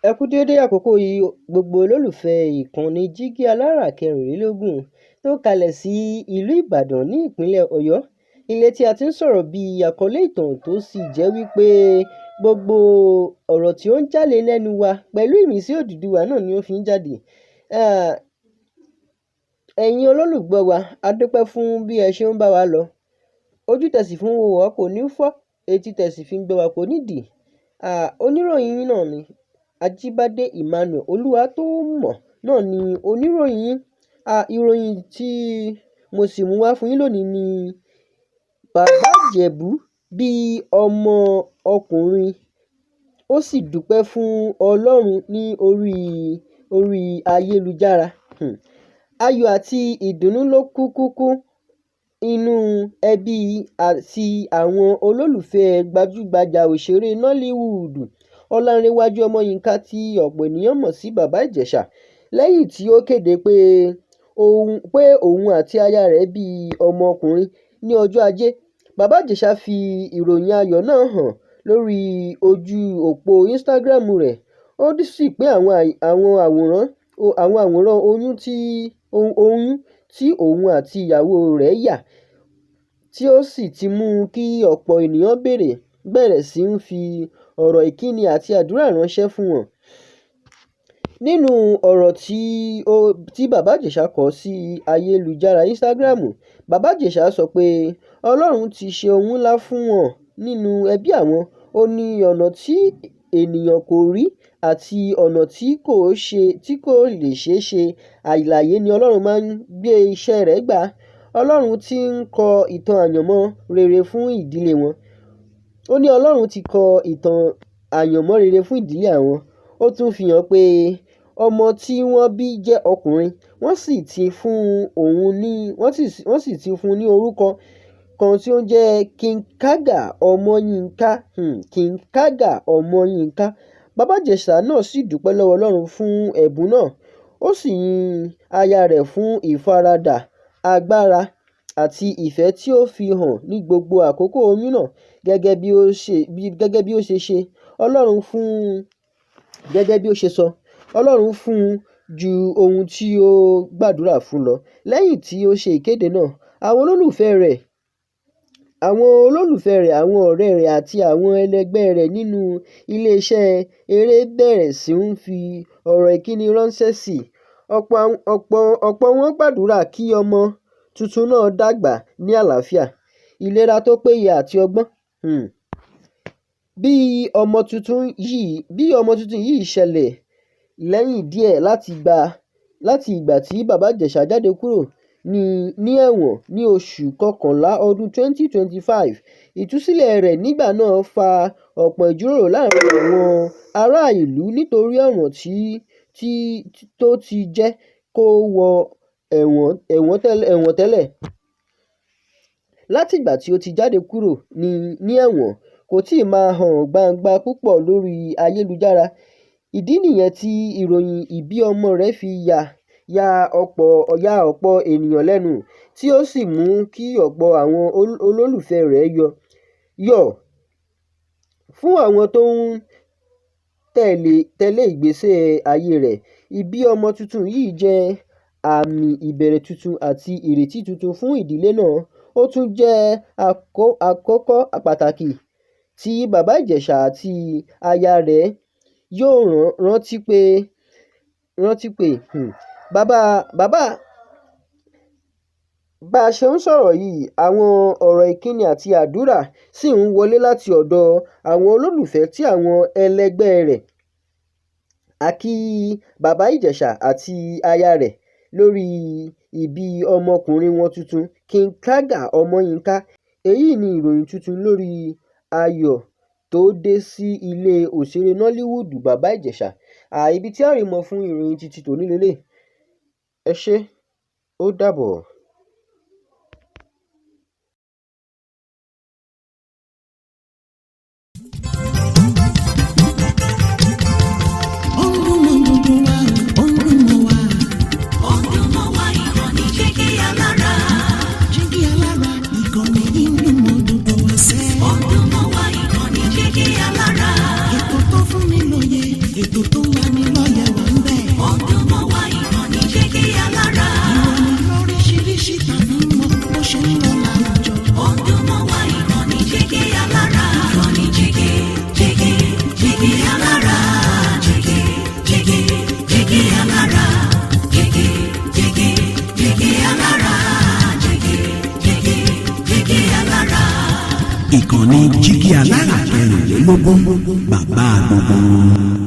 Ẹ kú dédé àkókò yìí gbogbo olólùfẹ́ ìkànnì Jígí Alára kẹrìnlélógún tó kalẹ̀ sí ìlú Ìbàdàn ní ìpínlẹ̀ Ọ̀yọ́. Ilé tí a ti ń sọ̀rọ̀ bí àkọlé ìtàn tó sì jẹ́ wípé gbogbo ọ̀rọ̀ tí ó ń jáde lẹ́nu wa pẹ̀lú ìmísí Odùduwà náà ni ó fi ń jáde. Ẹ̀yin olólùgbọ́ wa, a dúpẹ́ fún bí ẹ ṣe ń bá wa lọ. Ojú tẹ̀sí fún wo wá kò ní fọ́, etí tẹ̀sí fi ń gbọ́ wa kò ní dì. Oníròyìn yín náà ni Ajíbádé Emmanuel Olúwatómọ̀ náà ni oníròyìn yín. Ìròyìn tí mo sì mú wá fún yín lónìí ni bàbá Ìjẹ̀bú bí ọmọ ọkùnrin ó sì dúpẹ́ fún Ọlọ́run ní orí ayélujára. Ayọ̀ àti ìdùnnú ló kúkú inú ẹbí àti àwọn olólùfẹ́ gbajúgbajà òṣèré Nollywood Ọlánréwájú Ọmọyínká tí ọ̀pọ̀ ènìyàn mọ̀ sí bàbá Ìjẹ̀ṣà lẹ́yìn tí ó kéde pé òun àti aya rẹ̀ bí ọmọkùnrin ní ọjọ́ Ajé. Bàbá Ìjẹ̀ṣà fi ìròyìn ayọ̀ náà hàn lórí ojú òpó Instagram rẹ̀. Ó sì pín àwọn àwòrán oyún tí òun àti ìyàwó rẹ̀ yà, tí ó sì ti mú kí ọ̀pọ̀ ènìyàn bẹ̀rẹ̀ sí ń fi ọ̀rọ̀ ìkíni àti àdúrà ránṣẹ́ fún wọn. Nínú ọ̀rọ̀ tí bàbá Ìjẹ̀ṣà kọ sí ayélujára Instagram, bàbá Ìjẹ̀ṣà sọ pé Ọlọ́run ti ṣe ohun ńlá fún wọn nínú ẹbí àwọn. Ó ní ọ̀nà tí ènìyàn kò rí àti ọ̀nà tí kò lè ṣeé ṣe àìláyé ni Ọlọ́run máa ń gbé iṣẹ́ rẹ̀ gbà. Ọlọ́run ti ń kọ ìtàn àyànmọ́ rere fún ìdílé wọn. Ó ní Ọlọ́run ti kọ ìtàn àyànmọ́ rere fún ìdílé àwọn. Ó tún fi hàn pé ọmọ tí wọ́n bí jẹ́ ọkùnrin, wọ́n sì ti fún un ní orúkọ kan tí ó ń jẹ́ King-Kàgà Ọmọyínká. King-Kàgà Ọmọyínká. Bàbá Ìjẹ̀ṣà náà sì dúpẹ́ lọ́wọ́ Ọlọ́run fún ẹ̀bùn náà. Ó sì yin aya rẹ̀ fún ìfaradà, agbára àti ìfẹ́ tí ó fi hàn ní gbogbo àkókò oyún náà. Gẹ́gẹ́ bí ó ṣe ṣe, gẹ́gẹ́ bí ó ṣe sọ, Ọlọ́run fún un ju ohun tí ó gbàdúrà fún lọ. Lẹ́yìn tí ó ṣe ìkéde náà, àwọn olólùfẹ́ rẹ̀, àwọn ọ̀rẹ́ rẹ̀ àti àwọn ẹlẹgbẹ́ rẹ̀ nínú ilé-iṣẹ́ eré bẹ̀rẹ̀ sí ń fi ọ̀rọ̀ ìkíni ránṣẹ́ sí i. Ọ̀pọ̀ wọn gbàdúrà kí ọmọ tuntun náà dàgbà ní àlàáfíà, ìlera tó péye àti ọgbọ́n. Bí ọmọ tuntun yìí ṣẹlẹ̀ lẹ́yìn díẹ̀ láti ìgbà tí bàbá Ìjẹ̀ṣà jáde kúrò ní ẹ̀wọ̀n ní oṣù kọkànlá ọdún 2025. Ìtúsílẹ̀ rẹ̀ nígbà náà fa ọ̀pọ̀ ìjíròrò láàrin àwọn ará ìlú nítorí ọ̀ràn tó ti jẹ́ kó wọ ẹ̀wọ̀n tẹ́lẹ̀. Látìgbà tí ó ti jáde kúrò ní ẹ̀wọ̀n, kò tíì máa hàn gbangba púpọ̀ lórí ayélujára. Ìdí nìyẹn tí ìròyìn ìbí ọmọ rẹ̀ fi ya ọ̀pọ̀ ènìyàn lẹ́nu, tí ó sì mú kí ọ̀pọ̀ àwọn olólùfẹ́ rẹ̀ yọ̀. Fún àwọn tó ń tẹ̀lé ìgbésẹ̀ ayé rẹ̀, ìbí ọmọ tuntun yìí jẹ́ àmì ìbẹ̀rẹ̀ tuntun àti ìrètí tuntun fún ìdílé náà. Ó tún jẹ́ àkókò pàtàkì tí bàbá Ìjẹ̀ṣà àti aya rẹ̀ yóò rántí pé bá a ṣe ń sọ̀rọ̀ yìí, àwọn ọ̀rọ̀ ìkíni àti àdúrà sì ń wọlé láti ọ̀dọ̀ àwọn olólùfẹ́ tí àwọn ẹlẹgbẹ́ rẹ̀. A kí bàbá Ìjẹ̀ṣà àti aya rẹ̀ lórí ìbí ọmọkùnrin wọn tuntun King-Kàgà Ọmọyínká. Èyí ni ìròyìn tuntun lórí ayọ̀ tó dé sí ilé òṣèré Nollywood bàbá Ìjẹ̀ṣà. Ibi tí a rí mọ́ fún ìròyìn títí tòní lélẹ̀. Ẹ ṣé, ó dàbọ̀. Ètò tó ìkànnì jígí aláràkẹrìnlélógún bàbá gbogbo.